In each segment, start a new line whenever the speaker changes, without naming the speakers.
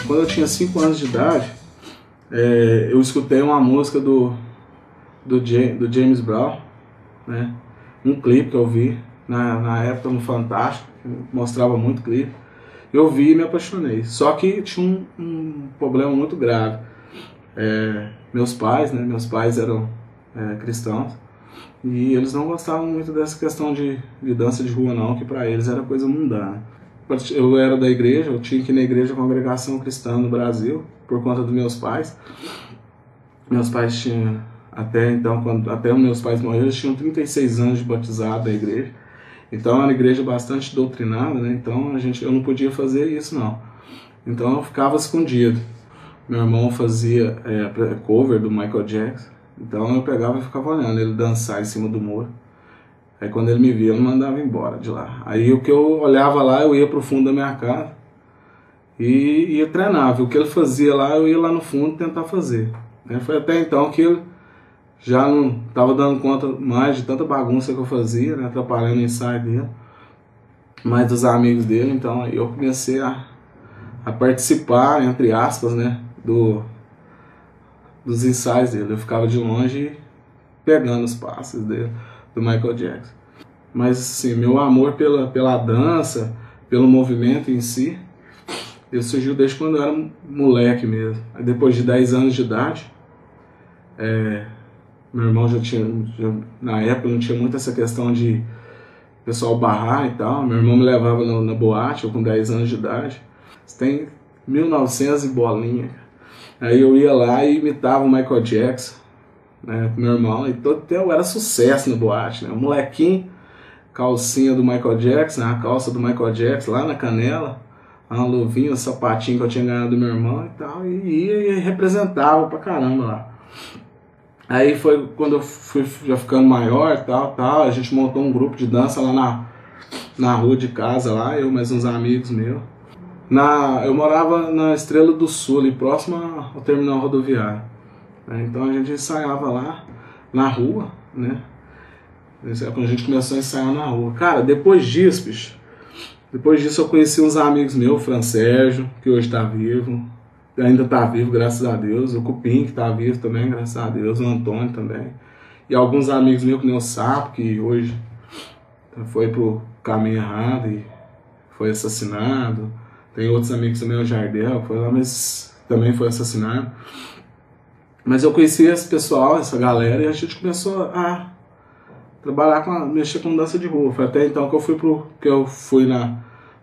Quando eu tinha 5 anos de idade, eu escutei uma música do James Brown, né? Um clipe que eu vi na época no Fantástico, que mostrava muito clipe. Eu vi e me apaixonei. Só que tinha um problema muito grave. Meus pais eram cristãos, e eles não gostavam muito dessa questão de dança de rua não, que para eles era coisa mundana. Eu era da igreja, eu tinha que ir na igreja Congregação Cristã no Brasil, por conta dos meus pais. Meus pais tinham, até meus pais morreram, eles tinham 36 anos de batizado da igreja. Então era uma igreja bastante doutrinada, né? Então eu não podia fazer isso não. Então eu ficava escondido. Meu irmão fazia cover do Michael Jackson, então eu pegava e ficava olhando ele dançar em cima do muro. Aí quando ele me via, eu não mandava embora de lá. Aí o que eu olhava lá, eu ia pro fundo da minha casa e ia treinar. O que ele fazia lá, eu ia lá no fundo tentar fazer. Foi até então que ele já não estava dando conta mais de tanta bagunça que eu fazia, né, atrapalhando o ensaio dele, mais dos amigos dele. Então aí eu comecei a participar, entre aspas, né, dos ensaios dele. Eu ficava de longe pegando os passos dele, do Michael Jackson. Mas assim, meu amor pela dança, pelo movimento em si, ele surgiu desde quando eu era moleque mesmo. Aí depois de 10 anos de idade, meu irmão na época não tinha muito essa questão de pessoal barrar e tal. Meu irmão me levava na boate, eu com 10 anos de idade. Tem 1900 e bolinha. Aí eu ia lá e imitava o Michael Jackson, né, com meu irmão. E eu era sucesso na boate, né? O molequinho, calcinha do Michael Jackson, a calça do Michael Jackson lá na canela, uma luvinha, um sapatinho que eu tinha ganhado do meu irmão e tal. E ia e representava pra caramba lá. Aí foi quando eu fui já ficando maior e tal, a gente montou um grupo de dança lá na rua de casa, lá, eu mais uns amigos meus. Eu morava na Estrela do Sul, ali próximo ao terminal rodoviário. Então a gente ensaiava lá na rua, né? Quando a gente começou a ensaiar na rua. Cara, depois disso eu conheci uns amigos meus, o Fran Sérgio, que hoje tá vivo. Ainda tá vivo, graças a Deus. O Cupim, que tá vivo também, graças a Deus. O Antônio também. E alguns amigos meus, que nem o Sapo, que hoje foi pro caminho errado e foi assassinado. Tem outros amigos também, o Jardel, que foi lá, mas também foi assassinado. Mas eu conheci esse pessoal, essa galera, e a gente começou a trabalhar mexer com dança de rua. Foi até então que eu fui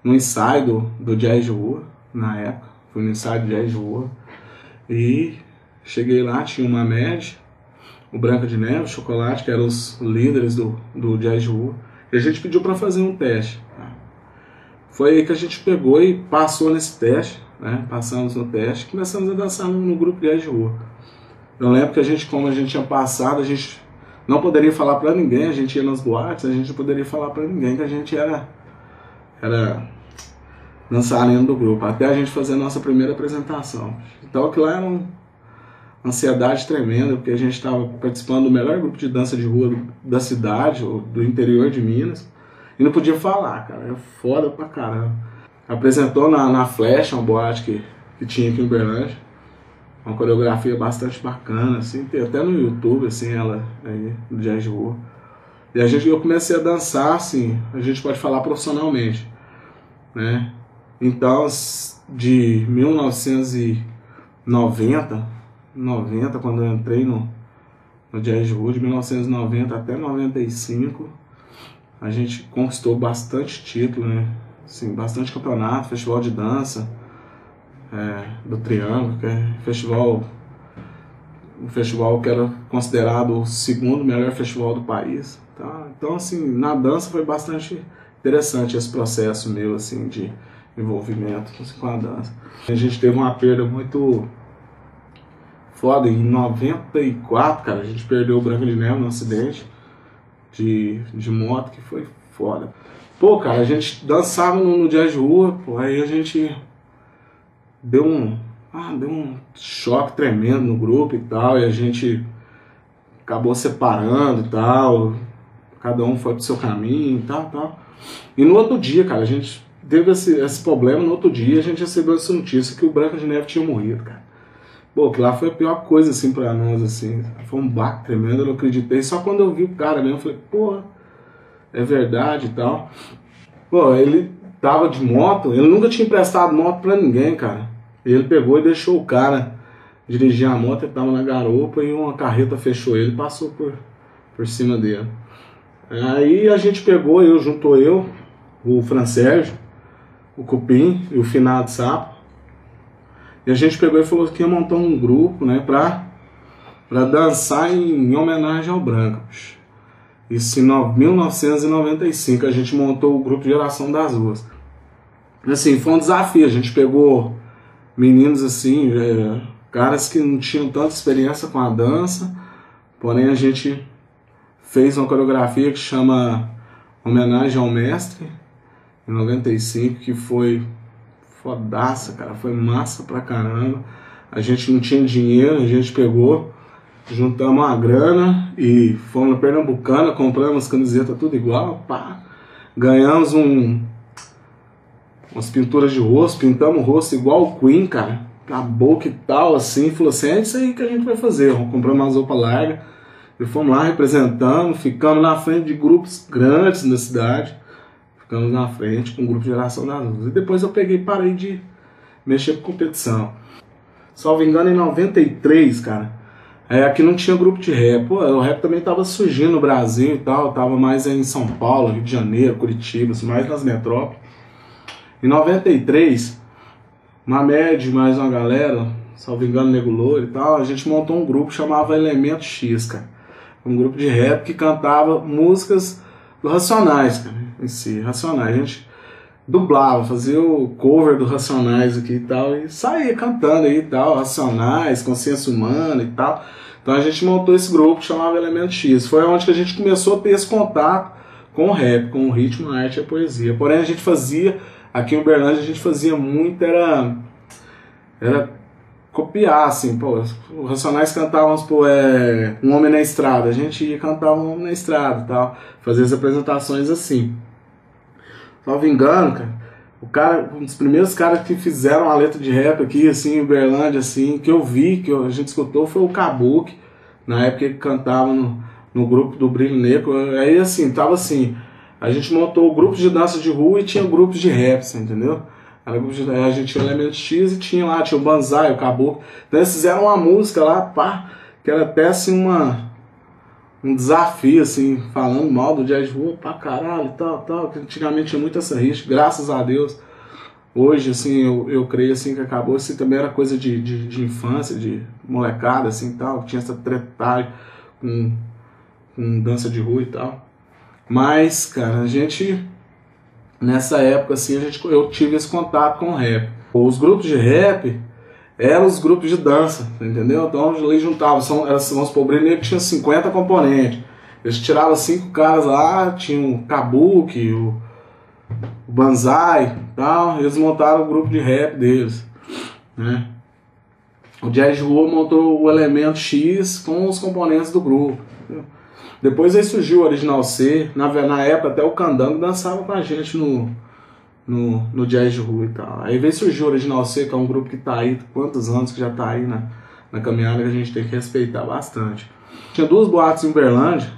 no ensaio do jazz de rua, na época. Fui no ensaio de jazz de rua. E cheguei lá, tinha uma Med, o Branca de Neve, o Chocolate, que eram os líderes do jazz de rua. E a gente pediu para fazer um teste. Foi aí que a gente pegou e passou nesse teste, né? Passamos no teste e começamos a dançar no grupo jazz de rua. Eu lembro que como a gente tinha passado, a gente não poderia falar para ninguém, a gente ia nas boates, a gente não poderia falar para ninguém que a gente era dançarino do grupo, até a gente fazer a nossa primeira apresentação. Então aquilo lá era uma ansiedade tremenda, porque a gente estava participando do melhor grupo de dança de rua da cidade, ou do interior de Minas, e não podia falar, cara, é foda pra caramba. Apresentou na Flecha, uma boate que tinha aqui em Uberlândia, uma coreografia bastante bacana, assim, tem até no YouTube, assim, ela aí, do jazz de rua. E eu comecei a dançar, assim, a gente pode falar profissionalmente, né? Então, de 1990, quando eu entrei no jazz de rua, de 1990 até 95, a gente conquistou bastante título, né? Assim, bastante campeonato, festival de dança, do Triângulo, que é um festival que era considerado o segundo melhor festival do país. Tá? Então, assim, na dança foi bastante interessante esse processo meu, assim, de envolvimento com a dança. A gente teve uma perda muito foda. Em 94, cara, a gente perdeu o Branca de Neve num acidente de moto, que foi foda. Pô, cara, a gente dançava no jazz de rua, pô, aí a gente deu um choque tremendo no grupo e tal, e a gente acabou separando e tal, cada um foi pro seu caminho e tal. E no outro dia, cara, a gente teve esse problema. No outro dia a gente recebeu essa notícia que o Branca de Neve tinha morrido, cara. Pô, que lá foi a pior coisa, assim, pra nós, assim. Foi um baque tremendo, eu não acreditei. Só quando eu vi o cara mesmo, eu falei, pô, é verdade e tal. Pô, ele tava de moto, ele nunca tinha emprestado moto pra ninguém, cara. Ele pegou e deixou o cara dirigir a moto, ele tava na garupa e uma carreta fechou ele e passou por cima dele. Aí a gente pegou, juntou eu, o Fran Sérgio, o Cupim e o Finado Sapo. E a gente pegou e falou que ia montar um grupo, né, pra dançar em homenagem ao Branca. Isso em 1995 a gente montou o grupo Geração das Ruas. Assim, foi um desafio, a gente pegou meninos assim, caras que não tinham tanta experiência com a dança, porém a gente fez uma coreografia que chama Homenagem ao Mestre, em 95, que foi fodaça, cara, foi massa pra caramba. A gente não tinha dinheiro, a gente pegou, juntamos uma grana e fomos na Pernambucana, compramos camisetas tudo igual, pá. Ganhamos umas pinturas de rosto, pintamos o rosto igual o Queen, cara, a boca e tal, assim, falou assim, é isso aí que a gente vai fazer. Compramos umas roupas largas e fomos lá representando, ficamos na frente de grupos grandes da cidade, ficamos na frente com o grupo Geração das Ruas. E depois eu peguei e parei de mexer com competição. Salvo engano, em 93, cara, aqui não tinha grupo de rap. Pô, o rap também tava surgindo no Brasil e tal, tava mais em São Paulo, Rio de Janeiro, Curitiba, mais nas metrópoles. Em 93, Mamed, mais uma galera, salvo engano, Nego Louro e tal, a gente montou um grupo que chamava Elemento X, cara. Um grupo de rap que cantava músicas do Racionais, cara, em si, Racionais. A gente dublava, fazia o cover do Racionais aqui e tal, e saía cantando aí e tal, Racionais, Consciência Humana e tal. Então a gente montou esse grupo que chamava Elemento X. Foi onde que a gente começou a ter esse contato com o rap, com o ritmo, a arte e a poesia. Porém a gente fazia, aqui em Uberlândia a gente fazia muito, era copiar, assim, pô, os Racionais cantavam, pô, Um Homem na Estrada, a gente ia cantar Um Homem na Estrada e tal, fazer as apresentações assim. Salvo engano, cara, um dos primeiros caras que fizeram a letra de rap aqui, assim, em Uberlândia, assim, que eu vi, que a gente escutou, foi o Kabuki, na época que cantava no grupo do Brilho Negro. Aí, assim, tava assim, a gente montou grupos de dança de rua e tinha grupos de rap, você entendeu? A gente tinha o Elemento X e tinha o Banzai, o Caboclo. Então eles fizeram uma música lá, pá, que era até assim um desafio, assim, falando mal do jazz de rua pra caralho e tal, que antigamente tinha muito essa rixa, graças a Deus. Hoje, assim, eu creio, assim, que acabou, assim, também era coisa de infância, de molecada, assim, tal, tinha essa tretagem com dança de rua e tal. Mas, cara, a gente... Nessa época, assim, eu tive esse contato com o rap. Os grupos de rap eram os grupos de dança, entendeu? Então eles juntavam, vamos supor, o Brilho Negro tinha 50 componentes. Eles tiravam 5 caras lá, tinha o Kabuki, o Banzai e tal, eles montaram o grupo de rap deles, né? O Jazz de Rua montou o Elemento X com os componentes do grupo, entendeu? Depois aí surgiu o Original C, na época até o Candango dançava com a gente no Jazz de Rua e tal. Aí veio surgir o Original C, que é um grupo que tá aí, quantos anos que já tá aí na caminhada, que a gente tem que respeitar bastante. Tinha 2 boates em Uberlândia,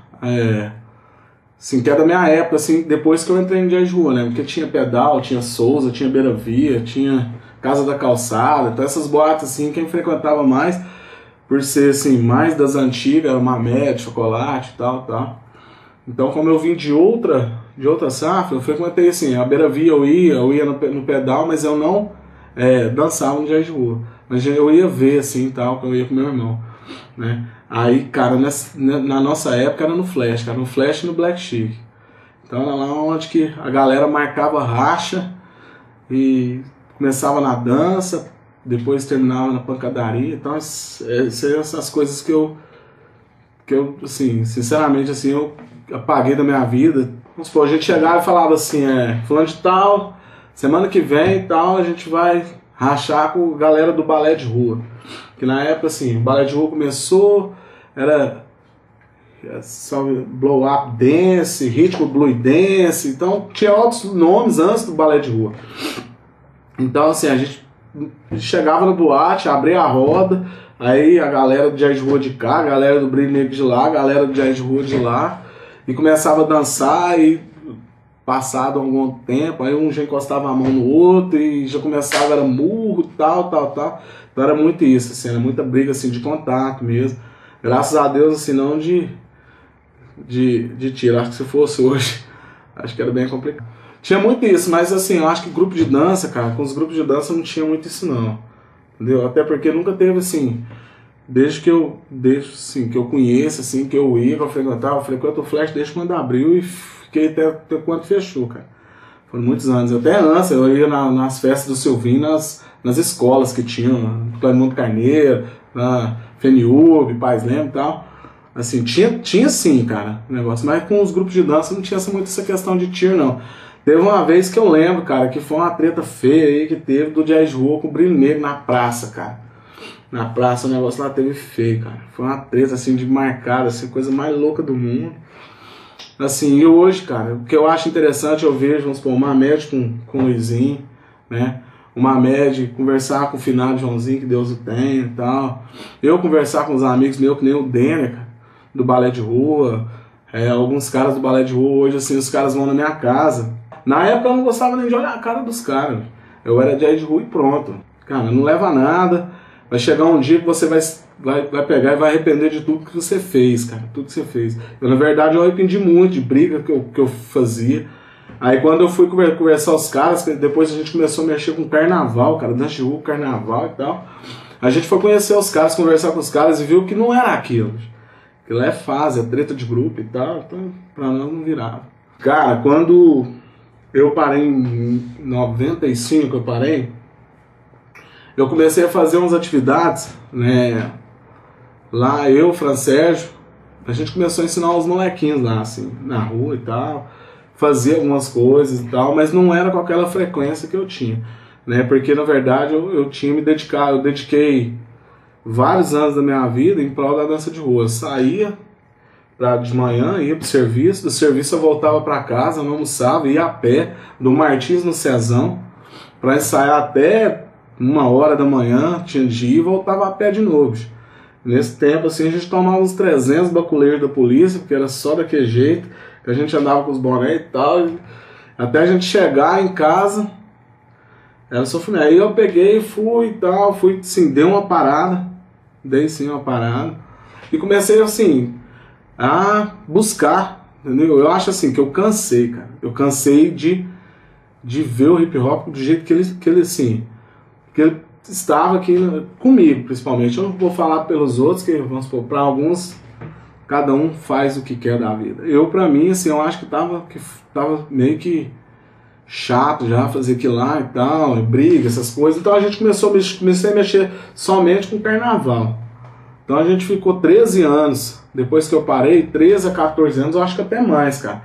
assim, que é da minha época, assim, depois que eu entrei no Jazz de Rua, né? Porque tinha Pedal, tinha Souza, tinha Beira Via, tinha Casa da Calçada, então essas boates, assim, quem frequentava mais... Por ser, assim, mais das antigas, Mamed, Chocolate e tal. Então, como eu vim de outra safra, eu frequentei, assim, a Beira Via eu ia no pedal, mas eu não dançava no Jazz de Rua. Mas eu ia ver, assim, tal, eu ia com meu irmão, né? Aí, cara, na nossa época era no Flash, cara, no Flash e no Black Chic. Então, era lá onde que a galera marcava racha e começava na dança, depois terminava na pancadaria. Então essas coisas que eu assim, sinceramente, assim, eu apaguei da minha vida. Vamos supor, a gente chegava e falava assim, fulano de tal, semana que vem e tal, a gente vai rachar com a galera do balé de rua. Que na época, assim, o balé de rua começou, era blow up dance, ritmo blue dance, então tinha outros nomes antes do balé de rua. Então assim, a gente chegava no boate, abria a roda, aí a galera do jazz de rua de cá, a galera do brilho negro de lá, a galera do jazz de rua de lá, e começava a dançar, e passado algum tempo, aí um já encostava a mão no outro, e já começava, era murro, tal. Então era muito isso, assim, era muita briga assim, de contato mesmo. Graças a Deus, assim, não de tiro. Acho que se fosse hoje, acho que era bem complicado. Tinha muito isso, mas assim, eu acho que grupo de dança, cara, com os grupos de dança não tinha muito isso não. Entendeu? Até porque nunca teve assim, desde que eu conheço, assim, que eu ia, que eu frequentava, eu frequento o Flash desde quando abriu e fiquei até quando fechou, cara. Foram muitos anos. Até antes, eu ia nas festas do Silvinho, nas escolas que tinham, no Clarimundo Carneiro, na FENIUB, Paz Leme e tal. Assim, tinha sim, cara, o negócio. Mas com os grupos de dança não tinha muito essa questão de tiro, não. Teve uma vez que eu lembro, cara, que foi uma treta feia aí que teve do jazz rua com o brilho negro na praça, cara. Na praça o negócio lá teve feio, cara. Foi uma treta, assim, de marcada, assim, coisa mais louca do mundo. Assim, e hoje, cara, o que eu acho interessante, eu vejo, vamos supor, uma média com o Luizinho, né? Uma média, conversar com o finado Joãozinho, que Deus o tenha e tal. Eu conversar com os amigos meus, que nem o Denner, cara, do balé de rua. Alguns caras do balé de rua, hoje, assim, os caras vão na minha casa. Na época eu não gostava nem de olhar a cara dos caras. Eu era jazz de rua e pronto. Cara, não leva nada. Vai chegar um dia que você vai pegar e vai arrepender de tudo que você fez, cara. Tudo que você fez. Eu, na verdade, eu arrependi muito de briga que eu fazia. Aí quando eu fui conversar com os caras, depois a gente começou a mexer com carnaval, cara, dança de rua, carnaval e tal. A gente foi conhecer os caras, conversar com os caras e viu que não era aquilo. Aquilo é fase, é treta de grupo e tal, então pra nós não virava. Cara, quando eu parei em 95, eu comecei a fazer umas atividades, né? Lá eu, Fran Sérgio, a gente começou a ensinar os molequinhos lá, assim, na rua e tal. Fazia algumas coisas e tal, mas não era com aquela frequência que eu tinha, né? Porque na verdade eu tinha me dedicado, eu dediquei vários anos da minha vida em prol da dança de rua. Eu saía de manhã, ia pro serviço, do serviço eu voltava para casa, não almoçava, ia a pé do Martins no Cezão para ensaiar até 1h da manhã, tinha dia e voltava a pé de novo. Nesse tempo assim a gente tomava uns 300 baculeiros da polícia, porque era só daquele jeito. Que a gente andava com os bonés e tal, até a gente chegar em casa, era sofrimento. Aí eu peguei e fui e tal, assim, dei uma parada, e comecei assim, a buscar, entendeu? Eu acho assim, que eu cansei, cara, eu cansei de ver o hip hop do jeito que ele assim, que ele estava aqui comigo, principalmente. Eu não vou falar pelos outros, que vamos supor, para alguns, cada um faz o que quer da vida. Eu, pra mim, assim, eu acho que tava meio que chato já fazer aquilo lá e tal, briga, essas coisas. Então a gente comecei a mexer somente com carnaval. Então a gente ficou 13 anos, depois que eu parei, 13 a 14 anos, eu acho que até mais, cara,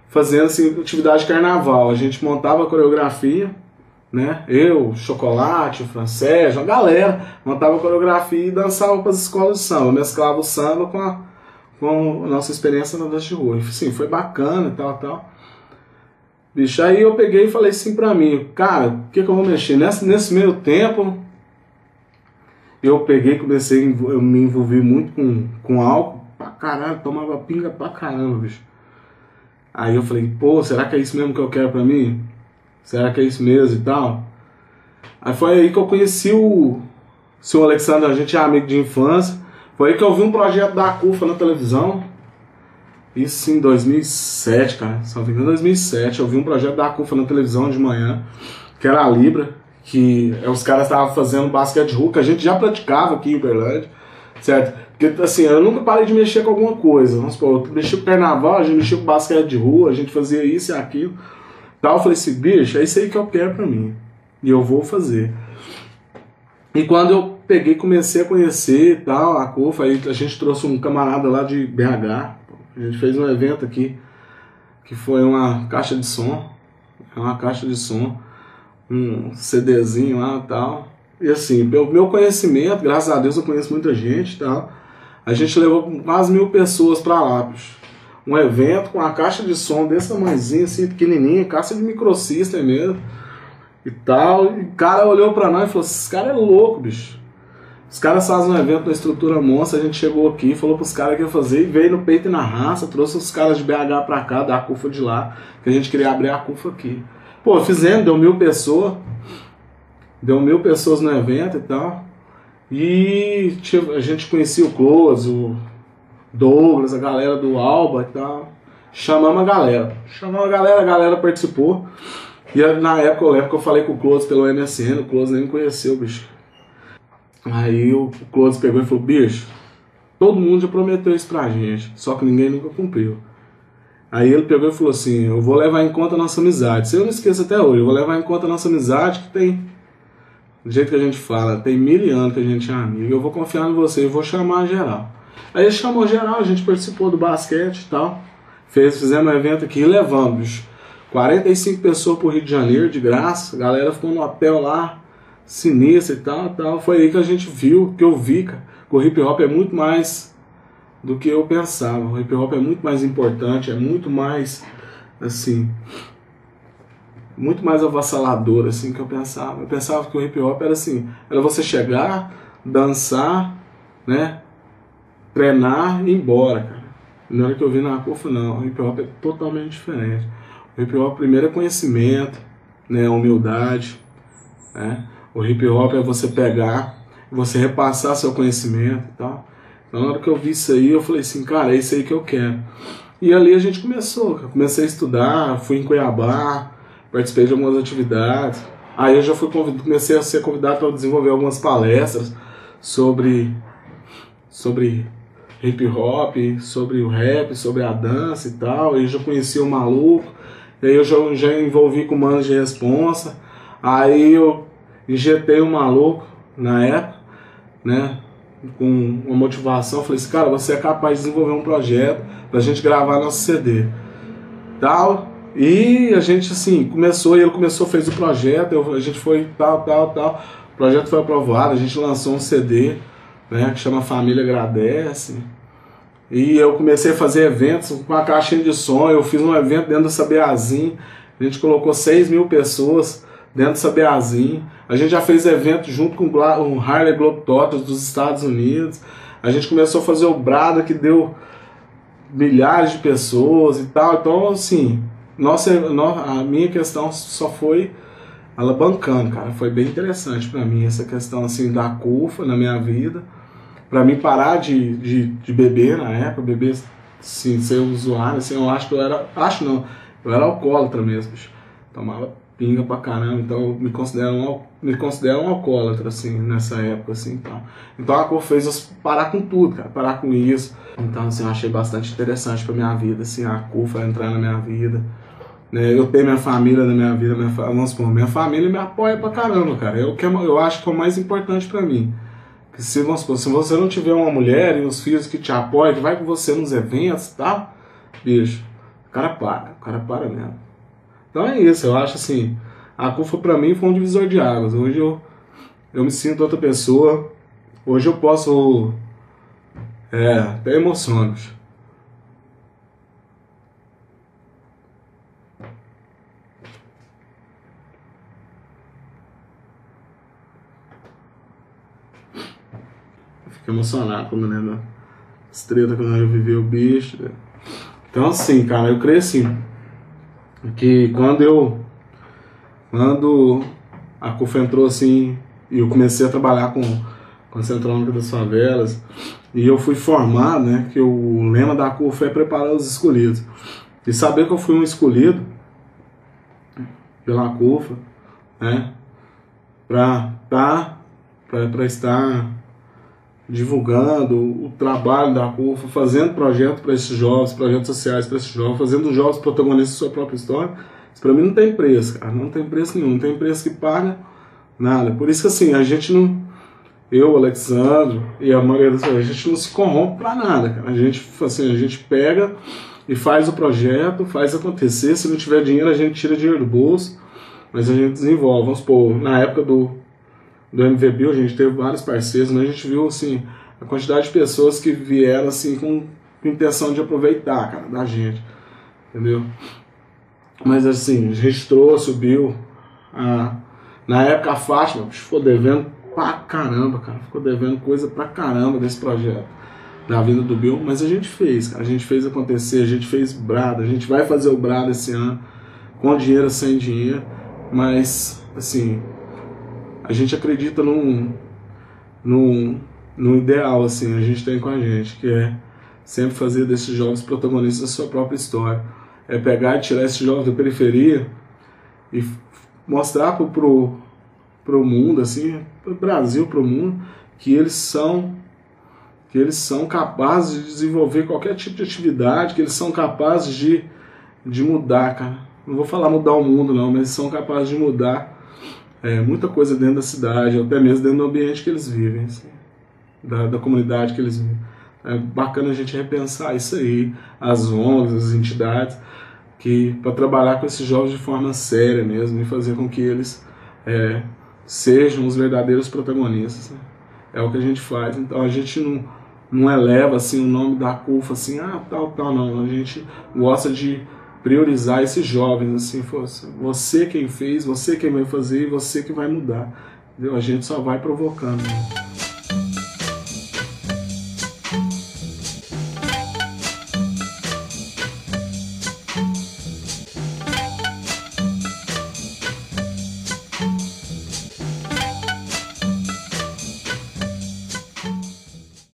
fazendo assim, atividade de carnaval. A gente montava a coreografia, né? Eu, Chocolate, o Fran Sérgio, a galera montava a coreografia e dançava para as escolas de samba, mesclava o samba com a nossa experiência na dança de rua. Sim, foi bacana e tal. Bicho, aí eu peguei e falei assim pra mim, cara, o que eu vou mexer? Nesse meio tempo, eu peguei e comecei a me envolver muito com álcool, pra caralho, tomava pinga pra caramba, bicho. Aí eu falei, pô, será que é isso mesmo que eu quero pra mim? Será que é isso mesmo e tal? Aí foi aí que eu conheci o seu Alexandre, a gente é amigo de infância. Foi aí que eu vi um projeto da CUFA na televisão. Isso em 2007, cara. Só me engano, em 2007. Eu vi um projeto da CUFA na televisão de manhã, que era a Libra, que os caras estavam fazendo basquete de rua, que a gente já praticava aqui em Uberlândia, certo? Porque assim, eu nunca parei de mexer com alguma coisa. Vamos supor, eu mexi com carnaval, a gente mexia com basquete de rua, a gente fazia isso e aquilo. Tal, eu falei assim, bicho, é isso aí que eu quero pra mim. E eu vou fazer. E quando eu peguei, comecei a conhecer e tal, a CUFA, aí a gente trouxe um camarada lá de BH, a gente fez um evento aqui, que foi uma caixa de som, um CDzinho lá e tal. E assim, pelo meu conhecimento, graças a Deus eu conheço muita gente e tal, A gente levou quase 1000 pessoas pra lá, bicho. Um evento com uma caixa de som desse tamanhozinho, assim, pequenininha, caixa de microsystem mesmo e tal. E o cara olhou pra nós e falou: esses caras é louco, bicho. Os caras fazem um evento na estrutura monstra. A gente chegou aqui, falou pros caras que ia fazer e veio no peito e na raça. Trouxe os caras de BH pra cá, da CUFA de lá, que a gente queria abrir a CUFA aqui. Pô, fizemos, deu 1000 pessoas. Deu 1000 pessoas no evento e tal. E a gente conhecia o Close, o Douglas, a galera do Alba e tal. Chamamos a galera participou. E na época eu lembro que eu falei com o Close pelo MSN, o Close nem me conheceu, bicho. Aí o Close pegou e falou: bicho, todo mundo já prometeu isso pra gente, só que ninguém nunca cumpriu. Aí ele pegou e falou assim: eu vou levar em conta a nossa amizade. Se eu não esqueço até hoje, eu vou levar em conta a nossa amizade, que tem, do jeito que a gente fala, tem 1000 anos que a gente é amigo. Eu vou confiar em você, eu vou chamar geral. Aí ele chamou geral, a gente participou do basquete e tal. Fizemos um evento aqui e levamos, bicho, 45 pessoas pro Rio de Janeiro, de graça. A galera ficou no hotel lá, sinistro e tal. Foi aí que a gente viu, que eu vi, cara, que o hip hop é muito mais do que eu pensava. O hip hop é muito mais importante, é muito mais, assim, muito mais avassalador, assim, que eu pensava. Eu pensava que o hip hop era assim, era você chegar, dançar, né, treinar e ir embora, cara. Na hora que eu vi na CUFA, não, o hip hop é totalmente diferente. O hip hop primeiro é conhecimento, né, humildade, né. O hip hop é você pegar, você repassar seu conhecimento e tal. Então, na hora que eu vi isso aí, eu falei assim, cara, é isso aí que eu quero. E ali a gente começou, cara. Comecei a estudar, fui em Cuiabá, participei de algumas atividades. Aí eu já comecei a ser convidado para desenvolver algumas palestras sobre hip hop, sobre o rap, sobre a dança e tal. Eu já conheci o Maluco, e aí eu já envolvi com o Mano de Responsa. Aí eu injetei o Maluco na época, né, com uma motivação. Falei assim, cara, você é capaz de desenvolver um projeto pra gente gravar nosso CD tal. E a gente assim começou, e ele começou, fez o projeto, a gente foi tal. O projeto foi aprovado, a gente lançou um CD, né, que chama Família Agradece. E eu comecei a fazer eventos com a caixinha de som. Eu fiz um evento dentro do Sabiazin, a gente colocou 6.000 pessoas dentro do Sabiazin. A gente já fez evento junto com o Harley Globetrotters dos Estados Unidos. A gente começou a fazer o Brada, que deu milhares de pessoas e tal. Então, assim, a minha questão só foi alavancando, cara. Foi bem interessante pra mim essa questão, assim, da CUFA na minha vida. Pra mim parar de beber na época, beber, assim, ser usuário, assim, eu acho que eu era, eu era alcoólatra mesmo, bicho. Tomava pinga pra caramba, então eu me considero um alcoólatra, assim, nessa época, assim, então. Então a CUFA fez eu parar com tudo, cara, parar com isso. Então, assim, eu achei bastante interessante pra minha vida, assim, a CUFA entrar na minha vida, né, eu ter minha família na minha vida, vamos supor, minha família me apoia pra caramba, cara, eu acho que é o mais importante pra mim. Que se você não tiver uma mulher e os filhos que te apoiam, que vai com você nos eventos e tal, bicho, o cara para mesmo. Então é isso, eu acho assim, a CUFA pra mim foi um divisor de águas. Hoje eu me sinto outra pessoa, hoje eu posso, até emociono. Fico emocionado quando lembro as tretas que eu vivi o bicho. Então assim, cara, eu creio assim, que quando a CUFA entrou assim, e eu comecei a trabalhar com a Central Única das Favelas, e eu fui formado, né, que o lema da CUFA é preparar os escolhidos. E saber que eu fui um escolhido pela CUFA, né, para estar divulgando o trabalho da CUFA, fazendo projetos para esses jovens, projetos sociais para esses jovens, fazendo os jovens protagonistas da sua própria história. Isso para mim não tem preço, cara, não tem preço nenhum, não tem preço que paga nada. Por isso que assim, a gente não, eu, o Alexandre e a maioria das pessoas, a gente não se corrompe para nada, cara. A gente pega e faz o projeto, faz acontecer. Se não tiver dinheiro, a gente tira dinheiro do bolso, mas a gente desenvolve. Vamos supor, na época do MVB, a gente teve vários parceiros, né? A gente viu assim, a quantidade de pessoas que vieram assim com intenção de aproveitar, cara, da gente, entendeu? Mas assim, a gente trouxe o Bill, na época a Fátima ficou devendo pra caramba, cara, ficou devendo coisa pra caramba desse projeto, da vinda do Bill, mas a gente fez, cara, a gente fez acontecer, a gente fez Brada, a gente vai fazer o Brada esse ano, com dinheiro ou sem dinheiro, mas assim, a gente acredita num ideal, assim, a gente tem com a gente, que é sempre fazer desses jovens protagonistas da sua própria história. É pegar e tirar esses jovens da periferia e mostrar pro mundo, assim, pro Brasil, pro mundo, que eles são capazes de desenvolver qualquer tipo de atividade, que eles são capazes de mudar, cara. Não vou falar mudar o mundo, não, mas eles são capazes de mudar muita coisa dentro da cidade, até mesmo dentro do ambiente que eles vivem, assim, da comunidade que eles vivem. É bacana a gente repensar isso aí, as ONGs, as entidades, para trabalhar com esses jovens de forma séria mesmo e fazer com que eles sejam os verdadeiros protagonistas, né? É o que a gente faz. Então a gente não eleva assim, o nome da CUFA assim, tal, não. A gente gosta de priorizar esses jovens, assim, você quem fez, você quem vai fazer e você que vai mudar. Entendeu? A gente só vai provocando, né?